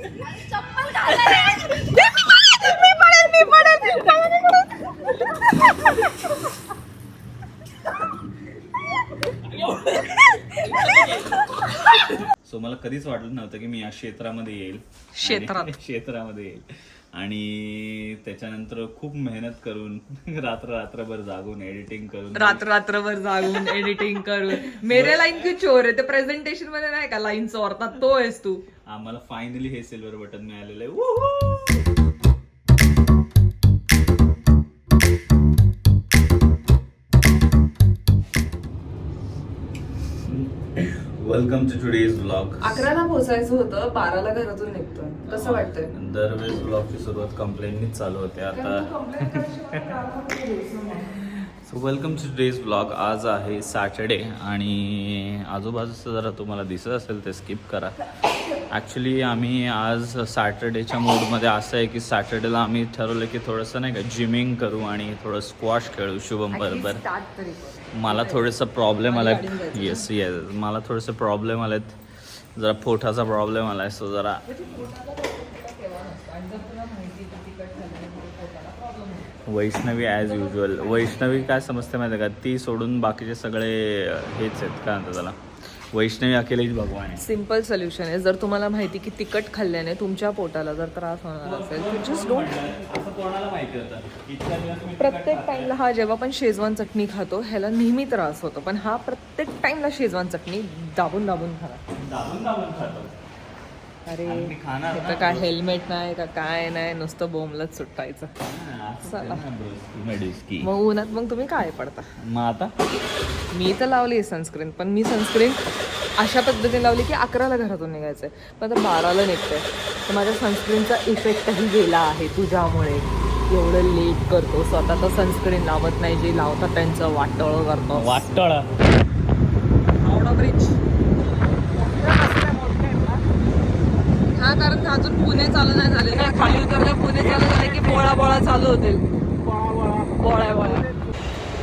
So मला कधीच वाटलं नव्हतं की मी या क्षेत्रामध्ये येईल, क्षेत्रामध्ये येईल आणि त्याच्यानंतर खूप मेहनत करून रात्रभर जागून एडिटिंग करून रात्रभर जागून एडिटिंग करून मेरे लाईन क्यू चोर आहे ते प्रेझेंटेशन मध्ये नाही का लाईन चोरतात तो आहेस तू. आम्हाला फायनली हे सिल्वर बटन मिळालेलं आहे. Welcome to today's vlog. 11ला पोहोचायचं होतं, 12ला घरातून निघतोय. कसं वाटतंय? दरवेळेस व्लॉगची सुरुवात कंप्लेंटनीच चालू होते. आता so welcome to today's vlog. आज आहे सॅटर्डे आणि आजूबाजूचं जरा तुम्हाला दिसत असेल ते स्किप करा. ॲक्च्युली आम्ही आज सॅटर्डेच्या मूडमध्ये असं आहे की सॅटर्डेला आम्ही ठरवलं की थोडंसं नाही का जिमिंग करू आणि थोडं स्क्वॉश खेळू शुभम बरोबर. मला थोडंसं प्रॉब्लेम आलाय. येस मला थोडंसं प्रॉब्लेम आलेत, जरा पोटाचा प्रॉब्लेम आलाय. सो जरा वैष्णवी ॲज युजल. वैष्णवी काय समजते माहिती आहे का, ती सोडून बाकीचे सगळे हेच आहेत, काय म्हणतात त्याला, वैष्णवी अकेलेच भगवान आहे. सिम्पल सोल्युशन आहे. जर तुम्हाला माहिती की तिखट खाल्ल्याने तुमच्या पोटाला जर त्रास होणार असेल तर जस्ट डोंट. असं कोणाला माहिती होतं? प्रत्येक टाइमला हा जेव्हा पण शेजवान चटणी खातो ह्याला नेहमी त्रास होतो, पण हा प्रत्येक टाइमला शेजवान चटणी दाबून दाबून खातो. अरे इथं काय हेल्मेट नाही का काय नाही, नुसतं बोंबलत सुटायचं. मग उन्हात मग तुम्ही काय पडता? मग आता मी तर लावली सनस्क्रीन, पण मी सनस्क्रीन अशा पद्धतीने लावली की 11ला घरातून निघायचंय, पण आता 12ला निघतंय. तर माझ्या सनस्क्रीनचा इफेक्टही गेला आहे तुझ्यामुळे. एवढं लेट करतो स्वतः तर सनस्क्रीन लावत नाही, जे लावतात त्यांचं वाटोळं करतो. हावडा ब्रिज हा, कारण अजून पुणे चालू नाही झाले ना. खाली उतरलं पुणे चालू झाले की बोळा चालू होतील. बोळा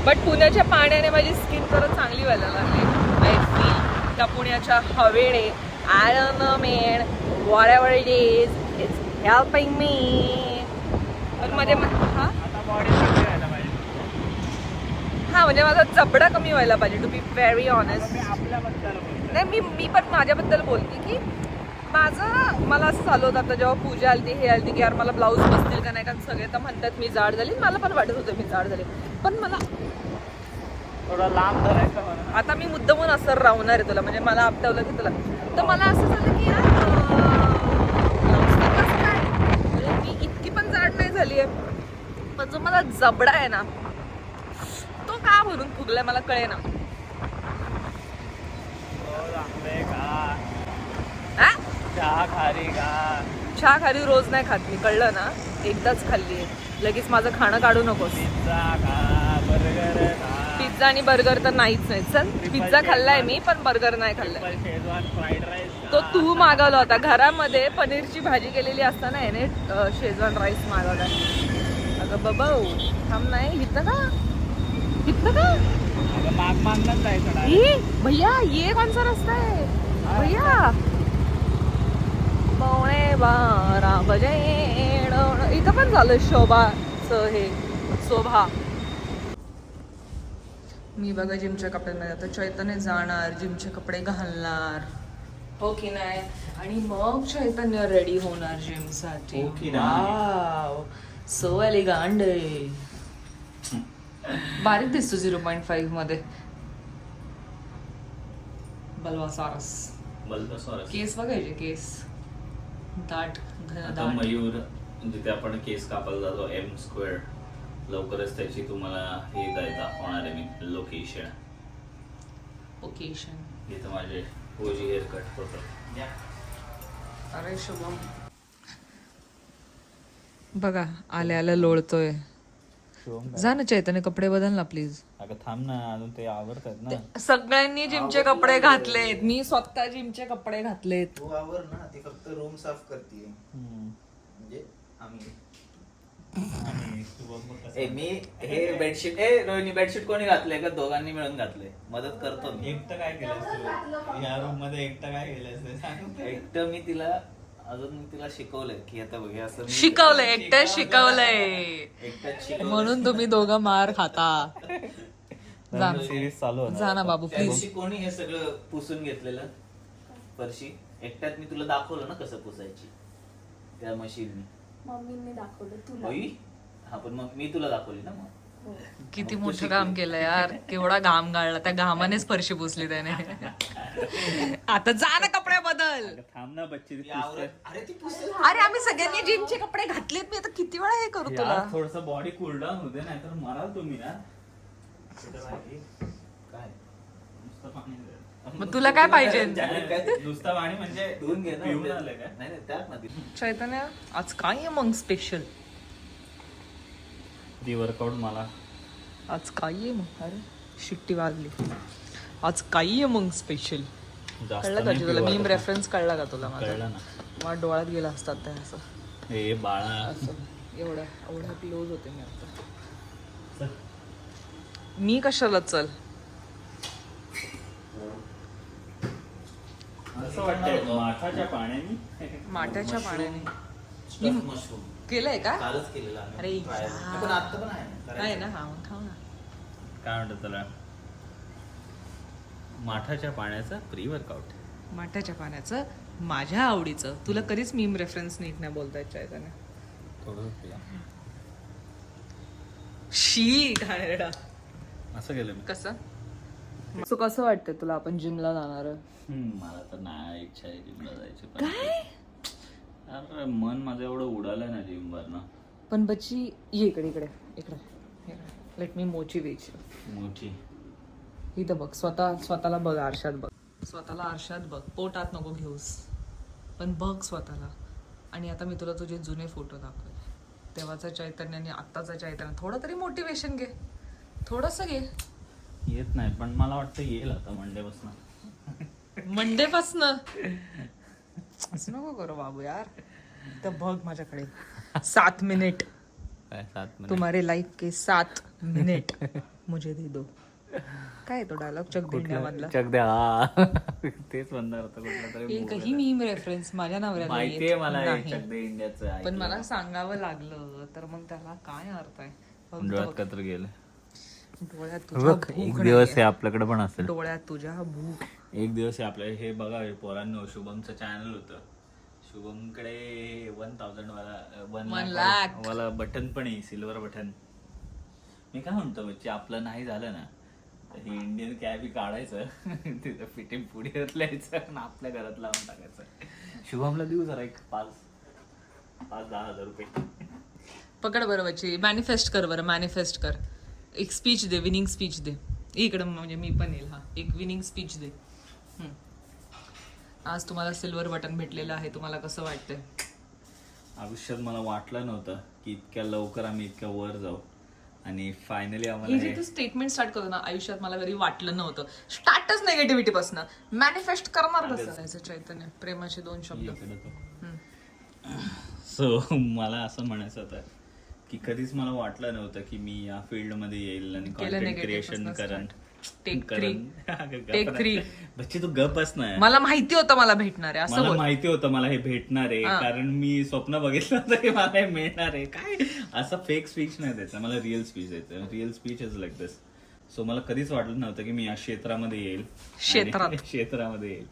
बट पुण्याच्या पाण्याने माझी स्किन परत चांगली व्हायला लागली. आय फील त्या पुण्याच्या हवेने. I don't know man whatever it is, it's helping me. पण मध्ये हा म्हणजे माझा जबडा कमी व्हायला पाहिजे, टू बी व्हेरी ऑनेस्ट. नाही मी पण माझ्याबद्दल बोलते की मला असं चालू होतं आता जेव्हा पूजा आलती हे आलती की यार मला ब्लाऊज बसतील का नाही, कारण सगळे तर म्हणतात मी जाड झाली. मला पण वाटत होतं मी जाड झाली, पण मला थोडा लांब धरायचं. आता मी मुद्दामून असं राहणार आहे तुला, म्हणजे मला आपटवलं की तुला. तर मला असं झालं की यार ब्लाऊज कसं काय, म्हणजे मी इतकी पण जाड नाही झाली आहे, पण जो मला जबडा आहे ना तो का भरून फुगलाय मला कळे ना. चहा खारी रोज नाही खात मी, कळलं ना. एकदाच खाल्ली आहे, लगेच माझं खाणं काढू नकोस. पिझ्झा आणि बर्गर तर नाहीच नाही. चल पिझ्झा खाल्लाय मी, पण बर्गर नाही खाल्लाय. तो तू मागवला होता. घरामध्ये पनीरची भाजी केलेली असताना याने शेजवान राईस मागवलाय. अगं बाबा थांब, नाही इथं का भैया ये कौन सा रस्ता है भैया. 12 बजे इथं पण झालं शोभाचं हे शोभा. मी बघा जिमच्या कपड्यांमध्ये आता चैतन्य जाणार, जिमचे कपडे घालणार हो की नाही, आणि मग चैतन्य रेडी होणार जिमसाठी. Wow so elegant. बारीक दिसतो 0.5 मध्ये. बल्बासारस केस बघायचे, केस दाट घनदाट. मयूर जिथे आपण केस कापायला जातो M2, लवकरच त्याची तुम्हाला हे दाखवणार आहे मी लोकेशन. इथं माझे ओजी हेअर कट होतं. अरे शुभम बघा आल्या लोळतोय. जा ना चैतन्य कपडे बदल ना प्लीज. अगं थांब ना, अजून ते आवडतात ना. सगळ्यांनी जिमचे कपडे घातलेत, मी स्वतः जिमचे कपडे घातलेत. तू आवर ना, ती फक्त रूम साफ करते. म्हणजे मी हे बेडशीट रोहिणी बेडशीट कोणी घातलंय का? दोघांनी मिळून घातलंय. मदत करतो मी. एकटं काय केलंस तू या रूम मध्ये? एकटं काय केलंस? एकटं मी तिला अजून मी तिला शिकवलंय की आता बघ हे असं मी- शिकवलंय एकटं शिकवलंय एकटाच शिकवलंय. म्हणून तुम्ही दोघं मार खाता जा सिरीज चालू होणार. जा ना बाबू त्या प्लीज दिवशी कोणी हे सगळं पुसून घेतलेलं फरशी एकट्यात मी तुला दाखवलं ना कसं पुसायची त्या मशीननी. मम्मीने दाखवलं तुला. होई हा पण मग मी तुला दाखवली ना मग. हो. किती मोठं काम केलं यार केवढा घाम गाळला त्या घामानेच फरशी पुसली त्याने आता जा ना कपडे बदल थांब ना बच्ची ती आवरत- अरे ती पुसेल. अरे आम्ही सगळ्यांनी जिमचे कपडे घातलेत मी आता किती वेळा हे करू तुला थोडस बॉडी कूल डाऊन होते नाही तर मराल तुम्ही ना. काय नुसतं पाणी दे. मग तुला काय पाहिजे नुसतं पाणी म्हणजे धुवून घे ना. पिऊन आलंय काय? नाही नाही त्यात ना ती. चैतन्य आज काय आहे मग स्पेशल ती वर्कआउट मला आज काय आहे मग अरे शिट्टी वाजली आज काय आहे मग स्पेशल जास्त कळलं का नाही तुला पिऊ मीम आता. रेफरन्स कळला का तुला माझा कळलं ना. मला डोळ्यात गेला असतात ते असं हे बाळा असं एवढा क्लोज होते मी आता चल. मी कशाला चल असं वाटतंय माठाच्या पाण्याने माठाच्या पाण्याने Stuffed mushroom. केलंय का कालच केलेलं आम्ही. अरे Try. यार. पण आता पण आहे ना, करायचं. आहे ना हा मग खाऊ ना काय म्हणतात त्याला माठाच्या पाण्याचा प्री वर्कआउट. माठाच्या पाण्याचं माझ्या आवडीचं तुला कधीच मीम रेफरन्स नीट नाही बोलता येत चैतन्य शी घाणेरडा असं केलं मी. कसं सो कसं वाटतंय तुला आपण जिमला जाणार मला तर नाही इच्छा आहे जिमला जायची पण अरे मन माझं एवढं उडालं ना जिम वर ना. पण बच्ची ये इकडे इकडे इकडे लेट मी मोची वेच मोठी इथं बघ स्वतःला बघ आरशात बघ स्वतःला आरशात बघ पोटात नको घेऊस पण बघ स्वतःला. आणि आता मी तुला तुझे जुने फोटो दाखवले तेव्हाचा चैतन्य आणि आत्ताचा चैतन्य थोडं तरी मोटिवेशन घे थोडंसं घे येत नाही पण मला वाटतं येईल आता मंडे पासून. मंडे पासनं असं नको करू बाबू यार तर बघ माझ्याकडे 7 मिनिट काय 7 मिनिट तुम्हारे लाइफ के 7 मिनिट मुझे दे दो काय तो डायलॉग चक मधला चक द्या तेच म्हणणार होतं कुठला तरी एकही मीम रेफरन्स माझ्या नवऱ्याला माहितीये येत मला हे नाही. चक दे इंडियाचं पण मला सांगावं लागलं तर मग त्याला काय अर्थ आहे बघ, डोळ्यात कत्र गेलं. डोळ्यात तुझ्या बघ एक भूक दिवस हे नाहीये. आपल्याकडे पण असेल. डोळ्यात तुझ्या भूक एक दिवस हे आपल्या हे बघा हे पोरांनो शुभमचं चॅनल होतं. शुभमकडे 1000 One lakh. वाला बटन पण आहे सिल्वर बटन. मी काय म्हणतो बच्ची आपलं नाही झालं ना तर हे इंडियन कॅबी काढायचं तिथं फिटिंग पुढे घालायचं आणि आपल्या घरात लावून टाकायचं. शुभमला देऊ जरा एक 5-10 हजार रुपये. पकड बरं बच्ची मॅनिफेस्ट कर बरं मॅनिफेस्ट कर एक स्पीच दे विनिंग स्पीच दे इकडं म्हणजे मी पण येईल हा एक विनिंग स्पीच दे आज तुम्हाला सिल्वर बटन भेटलेलं आहे तुम्हाला कसं वाटतंय आयुष्यात मला वाटलं नव्हतं की इतक्या लवकर आम्ही इतक्या वर जाऊ आणि फायनली हे आम्हाला जे तू स्टेटमेंट स्टार्ट करतो ना आयुष्यात मला कधी वाटलं नव्हतं स्टार्टच नेगेटिव्हिटी पासून मॅनिफेस्ट करणार कसं जायचं चैतन्य प्रेमाचे 2 शब्द सो मला असं म्हणायचं होतं की कधीच मला वाटलं नव्हतं की मी या फील्ड मध्ये येईल आणि केलं कॉन्टेंट negative क्रिएशन पासून करण. Take करण. 3. अगं गप्प Take नाही. 3. बच्ची तू गप बस नाही. मला माहिती होतं मला भेटणार आहे असं मला बोल माहिती होतं मला हे भेटणार आहे कारण मी स्वप्न बघितलं होतं की मला हे मिळणार आहे. काय असं फेक स्पीच नाही द्यायचं मला रिअल स्पीच द्यायचं. Real speech is like this. So मला कधीच वाटलं नव्हतं की मी या क्षेत्रामध्ये येईल क्षेत्रामध्ये येईल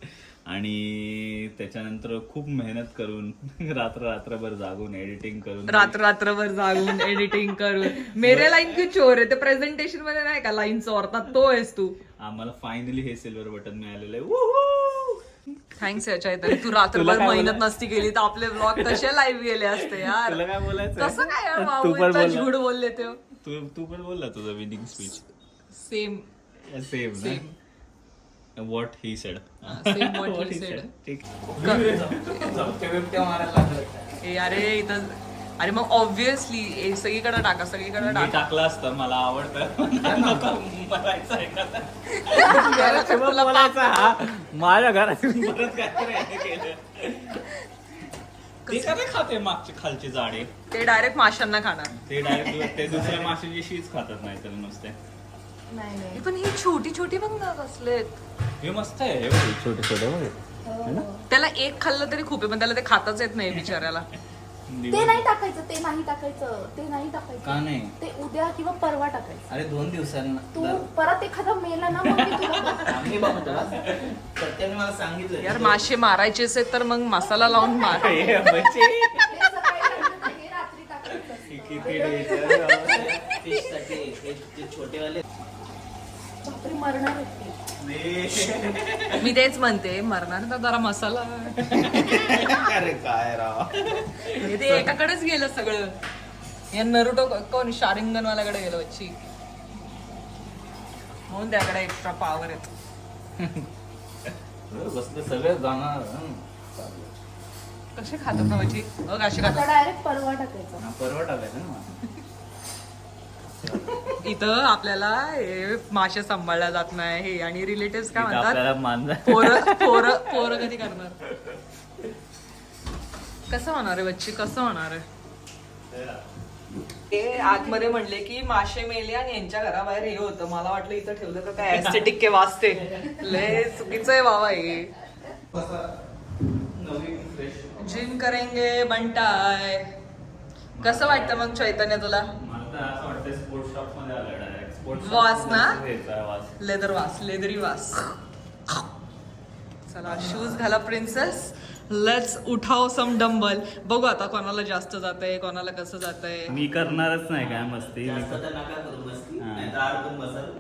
आणि त्याच्यानंतर खूप मेहनत करून रात्रभर जागून एडिटिंग करून रात्रभर जागून एडिटिंग करून मेरे लाईन की चोर आहे ते प्रेझेंटेशन मध्ये नाही का लाईन चोरतात तो आहेस तू आम्हाला फायनली हे सिल्वर बटन मिळालेलं आहे. Woohoo! थँक्स चैतन्य तू रात्रभर मेहनत नसती केली तर आपले ब्लॉग कसे लाईव्ह गेले असते यार तुला काय बोलायचं कसं काय यार तू बाबू पण इतका बोलला. झूड बोलले ते तू पण बोलला तुझं winning speech same same same what he said same what he said ठीक बिबट्या मारायला लागलं. अरे इथं अरे मग ऑब्विसली सगळीकडे टाका सगळीकडे मी टाका टाकलं असतं मला आवडतं मरायचं आहे का? तुला बोलायचं हा माझ्या घरात परत काय केलं ते का नाही खाते मागचे खालचे झाडे ते डायरेक्ट माशांना खाणार ते डायरेक्ट ते दुसऱ्या माशाची शीच खातात नाही तर नुसते. नाही नाही पण ही छोटी छोटी बघ ना कसलेत हे मस्त आहे हे बघ, छोटे छोटे बघ त्याला एक खाल्लं तरी खूप आहे, पण त्याला ते खाताच येत नाही बिचाऱ्याला. ते नाही टाकायचं, ते नाही टाकायचं, ते नाही का टाकायचं. नाही? ते उद्या किंवा परवा टाकायचं. अरे 2 दिवसांना तू परत एखादा मेला ना मग मी तुला बघते. आम्ही बघतो सत्याने मला सांगितलं यार मासे मारायचे असेल तर मग मसाला लावून मार. हे सकाळी टाकायचं नाही, हे रात्री टाकायचं असतं. फिश साठी ते छोटेवाले बापरे, मरणार आहेत ते. मी तेच म्हणते मरणार तर जरा मसाला. अरे काय राव. हे ते एकाकडेच गेलं सगळं. या नरुटो कोण शारिंगन वाल्याकडे गेलं बच्ची, म्हणून त्याकडे एक्स्ट्रा पॉवर येतो. बसलं सगळं जाणार. कसे खातात ना बच्ची? बघ असे आता खातात. डायरेक्ट परवा टाकायचं. परवा टाकायचं ना. इथं आपल्याला हे मासे सांभाळल्या जात नाही हे, आणि रिलेटिव्ह काय आपल्याला म्हणतात मांजर पोरं कधी करणार. कसं होणार आहे बच्ची, कसं होणार आहे? ते आतमध्ये म्हणले की मासे मेले आणि यांच्या घराबाहेर हे होतं. मला वाटलं इथं ठेवलं तर काय ऍस्थेटिक के वाचते. लय चुकीचं आहे बाबा हे. जिम करेंगे बंटाय. कसं वाटतं मग चैतन्य तुला? मला असं वाटतं स्पोर्ट्स शॉप मध्ये आलं डायरेक्ट. स्पोर्ट्स वास ना? वास. लेदरी वास. चला शूज घाला प्रिन्सेस. लेट्स उठाव सम डंबल. बघू आता कोणाला जास्त जातंय, कोणाला कसं जातंय. मी करणारच नाही काय मस्ती. जास्त तर नका करू मस्ती. हा. नाहीतर अडकून बसाल.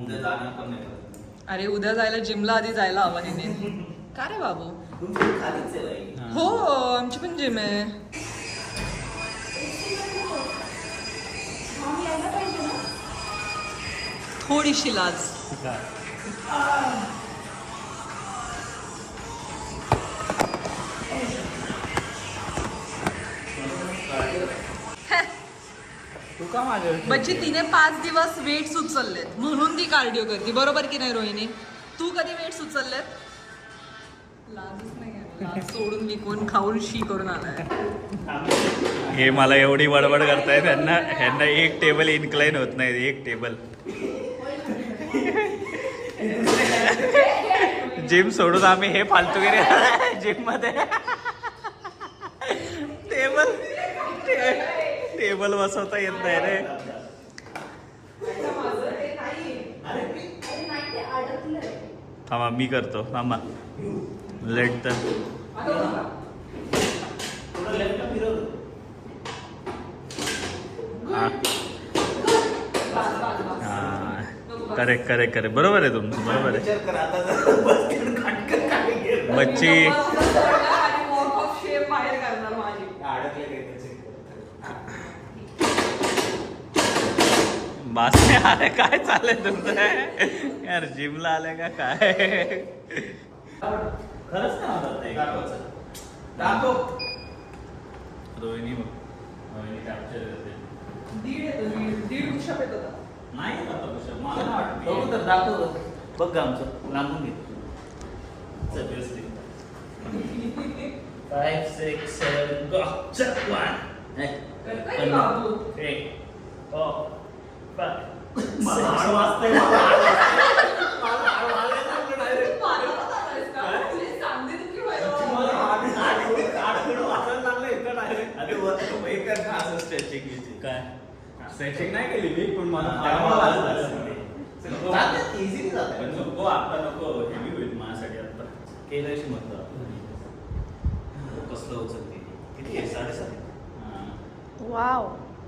उद्या जाणार पण नाही परत. अरे उद्या जायला जिमला आधी जायला हवं हिने. का रे बाबू? तुमची खालीच आहे बाई. हो आमची पण जिम आहे. मग यायला पाहिजे ना. थोडीशी लाज. तू का माझ्या बच्ची तिने 5 दिवस वेट्स उचललेत म्हणून ती कार्डिओ करते. बरोबर की नाही रोहिणी? तू कधी वेट्स उचललेत? लाजच नाही आहे. लाज सोडून विकून खाऊन शी करून आलाय. हे मला एवढी बडबड करताय, ह्यांना एक टेबल इन्क्लाइन होत नाही. एक टेबल जिम सोडून आम्ही हे फालतूगिरी जिम मध्ये टेबल बसवता येत नाही रे. थांबा मी करतो. थांबा लेट तर करेक्ट बरोबर आहे तुमचं. बरोबर आहे बच्ची. बास नाही आले. काय चाललंय तुमचं यार? जिमला आले का काय? खरंच नाही होत ते. रोहिणी कॅप्चर करते. दीड पुशअप येत होता. नाही आता पुशअप. मला नाही वाटत. बघू तर दाखव. बघ ग आमचं लांबून घे. 5, 6, 7 go. 1 करतोय बाबू. 3 4 5 स्ट्रेचिंग नाही केली मी, पण मला इझिली जात नको आता. नको हेवी होईल माझ्यासाठी. आता केल्याशी म्हणतो कसलं उचलते. किती आहे? 7.5. वाव,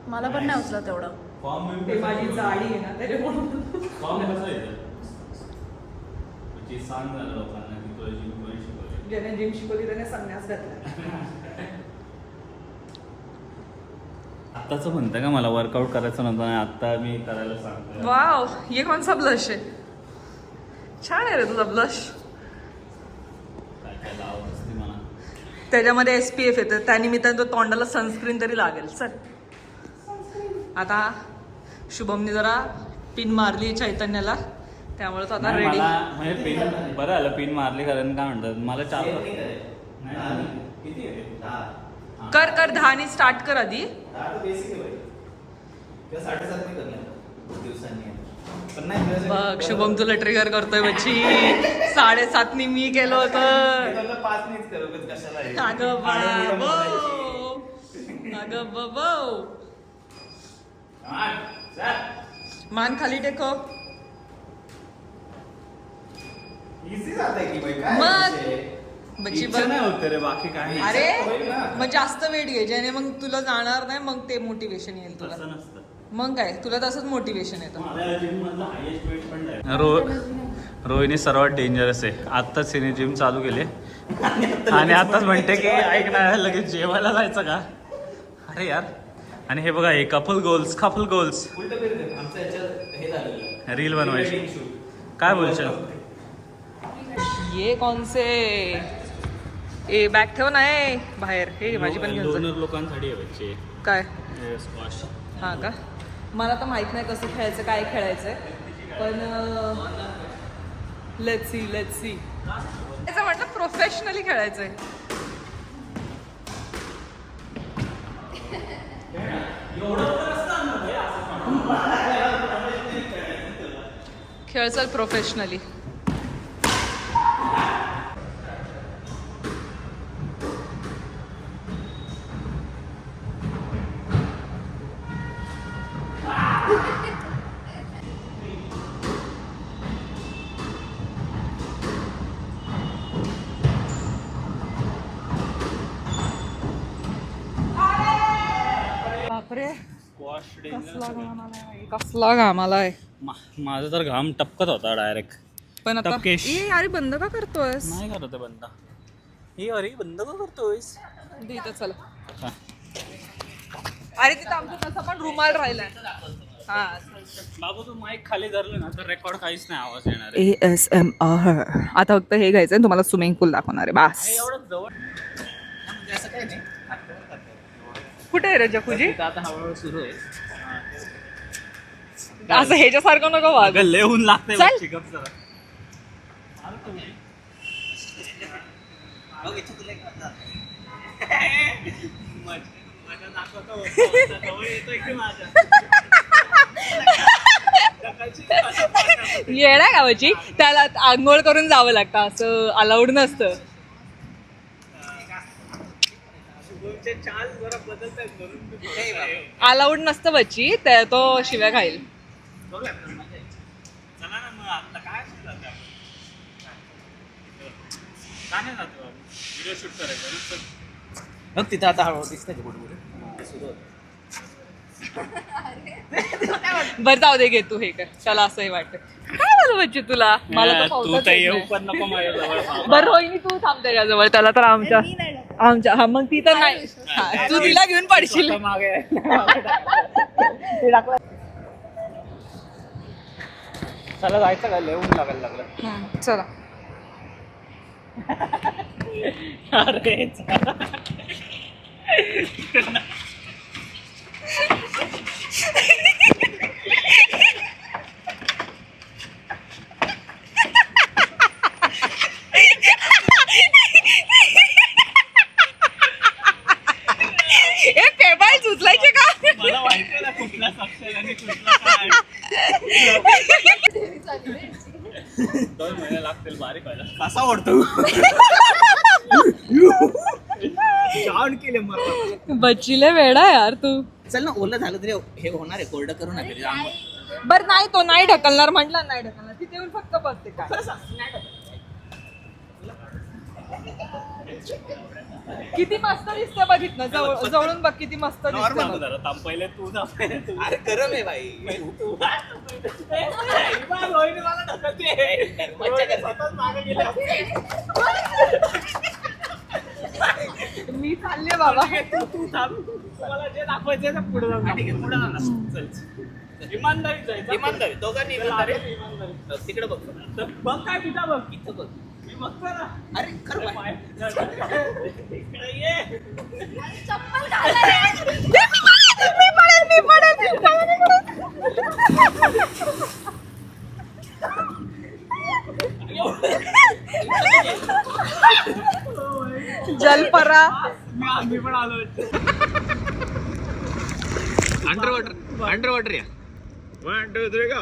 मला पण नाही उचला तेवढं. फॉर्म ते माझी जाडी आहे ना त्याच्यामुळे. फॉर्म कसं येतं? म्हणजे सांग ना लोकांना की तुला जिम कोणी शिकवली. ज्याने जिम शिकवली त्याने संन्यास घातला. आत्ताच म्हणतं का मला वर्कआउट करायचं नव्हतं आणि आत्ता मी करायला सांगतो. वाव, ये कौन सा ब्लश आहे? छान आहे रे तुझा ब्लश. काय काय लावत असते मला. त्याच्यामध्ये SPF येतं, त्यानिमित्ताने तो तोंडाला सनस्क्रीन तरी लागेल. चल आता शुभमने जरा पिन मारली चैतन्याला, त्यामुळे तो आता नाही, रेडी. मला म्हणजे पिन बरं आलं पिन मारली, कारण काय म्हणतात मला 4 नाही किती आहे? 10. कर 10 स्टार्ट कर आधी. 10 तर बेसिक आहे भाई. किंवा 7.5 मी करणार दिवसांनी. पण नाही तुझ्यासाठी बघ शुभम तुला ट्रिगर करतोय बच्ची 7:30 मी केलं होतं. मी तुला 5 नीच करू पण कशाला हे? अगं आडवं-बिडवं बाबो बोलायची. अगं बाबो आठ, सात. मान खाली टेकव. Easy जातंय की बाई, काय मग. विषय? बच्ची इच्छा बघ. नाही होत रे, बाकी काय नाही. अरे इच्छा होईल ना. मग जास्त वेट घे ज्याने मग तुला जाणार नाही मग ते मोटिवेशन येईल तुला. तसं नसतं. मग काय तुला तसंच मोटिवेशन येतं. माझ्या जिम मधला हायेस्ट वेट पण नाही. रोहिणी सर्वात डेंजरस आहे. आत्ताच तिने जिम चालू केले आणि आताच म्हणते की ऐक ना लगेच जेवायला जायचं का. अरे यार. आणि हे बघा हे कपल गोल्स उलटं फिरते. आमचं याच्यात हे झालेलं. रील बनवायची. Pre-wedding shoot. काय बोलशील? ये कौन से ए बॅग ठेव नाही बाहेर. हे माझी पण घेऊन जा. डोनर लोकांसाठी आहे बच्चे. काय स्क्वॉश. हा का मला तर माहित नाही कसं खेळायचं काय खेळायचंय पण लेट्स सी त्याचं म्हटलं प्रोफेशनली खेळायचंय. खेळ चल प्रोफेशनली. बापरे कसला घाम आलाय. माझा तर घाम टपकत होता डायरेक्ट. पण आता टपकेश. ए अरे बंद का करतोयस. नाही करत आहे बंद. हे अरे बंद का करतोयस? दे इथं चला. हा. अरे तिथं आमचं तसं पण रुमाल राहिलाय. हा बाबू तू माईक खाली धरलं ना तर रेकॉर्ड काहीच नाही आवाज येणार आहे. ASMR. आता फक्त हे घ्यायचंय तुम्हाला स्विमिंग पूल दाखवणार आहे बास. एवढं जवळ म्हणजे असं काही नाही. कुठे आहे रे जकुजी. आता हळूहळू सुरू आहे. असं ह्याच्यासारखं नको वाग. अगं लय ऊन लागतंय चल. बच्ची, गप जरा. बघ इथे तुला एक अंदाज. माझ्या नाकाचा होता, जवळ येतोय की माझ्या. येडा गावाची त्याला आंघोळ करून जावं लागतं असं अलाउड नसतं. शुभमचे चाल जरा बदलतायत म्हणून मी हे बोलतोय. बाबा. अलाउड नसतं बच्ची त्या तो शिव्या खाईल. बघूया आपण, मजा येईल. चला ना मग आता काय सुरू जाते आपण. का नाही जातो बाबू व्हिडिओ शूट करायचं. बघ तिथं आता हळूहळू दिसतंय की कुठे कुठे सुरू होतं. बरं जाऊ दे घे तू हे कर. त्याला असंही वाटतं काय बोलू बच्ची तुला. मला तर तू पावसात तर येत येऊ नाही. पण नको माझ्या जवळ. बरं रोहिणी तू थांब त्याच्याजवळ. त्याला तर आमच्या हा मग ती तर नाही. हा, तू तिला घेऊन पडशील. मागे चला जायचं का? लय ऊन लागायला लागलं. चला अरे चला. ए पेबाल उचलायचे का. मला माहिती ना कुठला अक्षर आणि कुठला काय. 2 महिने लागतील बारीक व्हायला. कसा ओढतो जाऊन केले मला. बच्चीले वेडा यार तू. चल ना ओलं झालं तरी हे होणार आहे. कोरडं करू नका. बर नाही तो नाही ढकलणार म्हटला नाही ढकलणार. तिथे येऊन फक्त बसते काय. किती मस्त दिसतं बघितलं जवळून बघ किती मस्त दिसतं बघ. जरा थांब पहिले तू जा पहिले तू. अरे गरम आहे बाई. रोहिणी मला ढकलते. स्वतःच मागे गेले. मी चालले बाबा. तू थांब. मला जे दाखवायचं ते पुढे जाऊन दाखव. चल. इमानदारी जायचं. इमानदारी दोघांनी इमानदारी. इमानदारी. तिकडे बघ. तर बघ काय तिथं बघ. इथं बघ. मी बघतो ना. अरे खरं बाई. इकडे ये. चप्पल घालाय. जलपरा. मी पण आलो. अंडर वॉटर या. 1 2 3 go.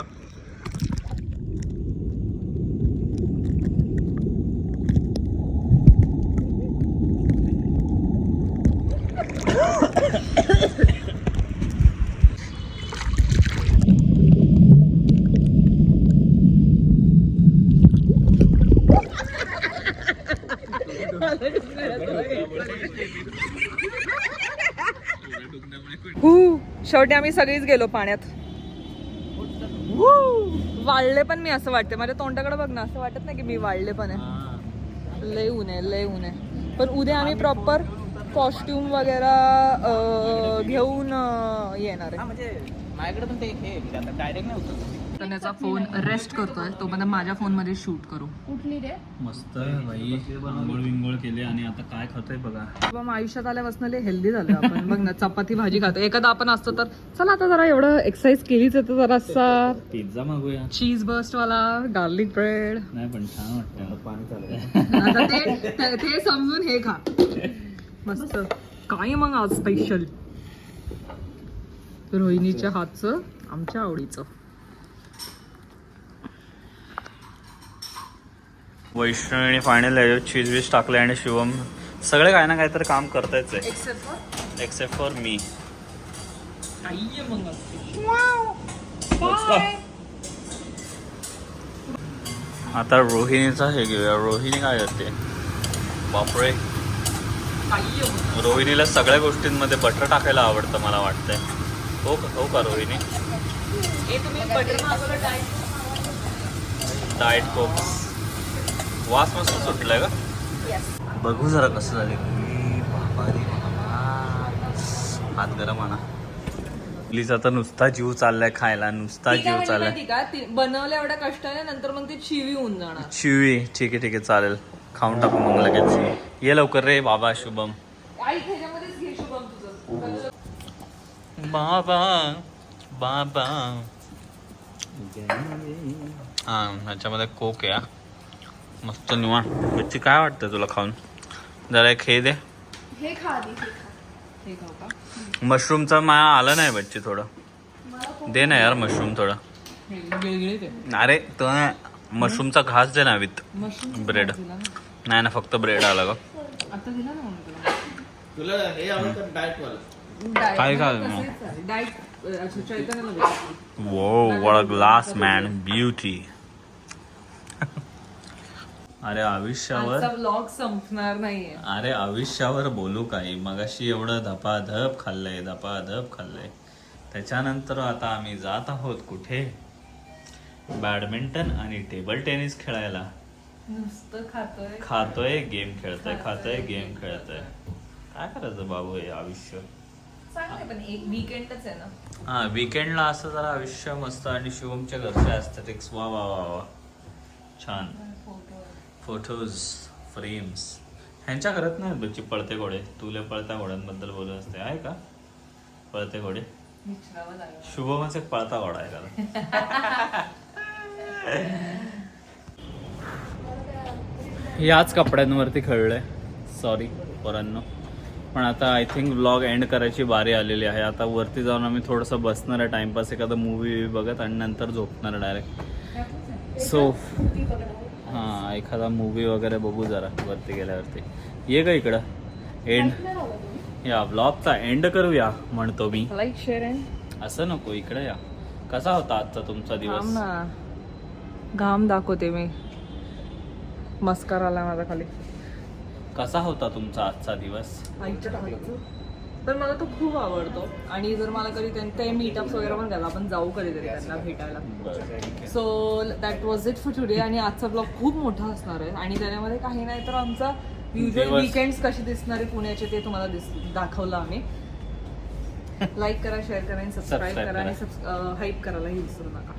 शेवटी आम्ही सगळीच गेलो पाण्यात. वाळले पण मी असं वाटते, माझ्या तोंडाकडे बघ ना, असं वाटत नाही की मी वाळले पण आहे. लय ऊन आहे, लय ऊन आहे. पण उद्या आम्ही प्रॉपर कॉस्ट्युम वगैरे घेऊन येणार आहे. म्हणजे माझ्याकडे पण ते हे डायरेक्ट नाही उतरत. त्याचा फोन रेस्ट करतोय, तो पण माझ्या फोन मध्ये शूट करू. उठली रे. मस्त बाई, आंघोळ विंगोळ केले आणि आता काय खातोय बघा. बाबा आयुष्यात आल्यापासून लय हेल्दी झालं आपण. बघ ना, चपाती भाजी खातो. एखादा आपण असतो तर चला आता जरा एवढं एक्सरसाइज केलीच तर जरासा पिझ्झा मागूया. चीज बर्स्ट वाला, गार्लिक ब्रेड. नाही पण छान वाटतं. पाणी चालू. आता ते समजून हे खा. मस्त. काय मग आज स्पेशल? रोहिणीच्या हातचं, आमच्या आवडीचं. वैष्णवीने फायनल चीज वीज टाकले आणि शिवम सगळे काय ना काहीतरी काम करतायच आहे, एक्सेप्ट फॉर मी. आता रोहिणीचा हे घेऊया. रोहिणी काय करते? बापरे, रोहिणीला सगळ्या गोष्टींमध्ये बटर टाकायला आवडतं मला वाटतंय. हो का रोहिणी? डाएट कोक वास मस्त सुटलाय का? बघू जरा कसं झाले. हात गरम आणा. प्लीज, आता नुसता जीव चाललाय खायला, नुसता जीव चाललाय. बनवल्या एवढ्या कष्टाने, नंतर मग ती चिवी होऊन जाणार. चिवी ठीक आहे चालेल, खाऊन टाकू मग लगेच. ये लवकर रे बाबा शुभम. आई ह्याच्यामध्येच घे शुभम तुझं. बाबा बाबा हा, ह्याच्यामध्ये कोक आहे. मस्त निवांत. बच्ची काय वाटतं तुला खाऊन? जरा एक हे दे. हे खा आधी, हे खा. हे खाऊ का? मशरूमचा माया आलं नाही बच्ची, थोडं दे ना यार मशरूम थोडं. हे गिळगिळीत आहे. अरे तो मशरूमचा घास दे ना विथ मशरूम ब्रेड. नाही ना, फक्त ब्रेड आला ग. आता दिला ना म्हणून तुला हे आवडतं डाएट वाला? काय काय डाएट चैतन्याला. वो what a glass man, beauty. अरे आयुष्यावर, आजचा व्लॉग संपणार नाहीये. अरे आयुष्यावर बोलू काही. मगाशी एवढं धपाधप खाल्लंय, धपाधप खाल्लंय. त्याच्यानंतर आता आम्ही जात आहोत कुठे? बॅडमिंटन आणि टेबल टेनिस खेळायला. नुसतं खातोय. खातोय गेम खेळतोय, खातोय गेम खेळतोय. काय करायचं बाबू हे आयुष्य? चांगलं, पण एक वीकेंडच आहे ना. हा, वीकेंडला असं जरा आयुष्य मस्त. आणि शिवमच्या घरचे ॲस्थेटिक्स वा वा वा वा, छान. Photos, frames. ह्यांच्या घरात नाही बच्ची पळते घोडे. तुला पळत्या घोड्यांबद्दल बोलत असते, आहे का पळते घोडे? विचारावं लागेल. शुभमच एक पळता घोडा आहे का? याच कपड्यांवरती खेळलोय, सॉरी पोरांनो. पण आता आय थिंक व्लॉग एंड करायची बारी आलेली आहे. आता वरती जाऊन आम्ही थोडंसं बसणार आहे, टाइमपास एखादा मूवी बघत, आणि नंतर झोपणार डायरेक्ट. सो हां, एखादा मूवी वगैरे बघू जरा वरती गेल्यावरती. ये का इकडं एंड, या व्लॉगचा एंड करूया म्हणतो मी. लाईक शेअर अँड असं नको, इकडे या. कसा होता आजचा तुमचा दिवस? घाम दाखवते मी. मस्कार आला माझा खाली. कसा होता तुमचा आजचा दिवस? तर मला तो खूप आवडतो. आणि जर मला कधी ते मीटअप्स वगैरे पण द्यायला, आपण जाऊ कधीतरी त्यांना भेटायला. So that was it for today. आणि आजचा ब्लॉग खूप मोठा असणार आहे, आणि त्याच्यामध्ये काही नाही तर आमचा युजल वीकेंड्स कसे दिसणार आहे पुण्याचे ते तुम्हाला दाखवलं आम्ही. लाईक करा, शेअर करा आणि सबस्क्राईब करा आणि हाईप करायलाही विसरू नका.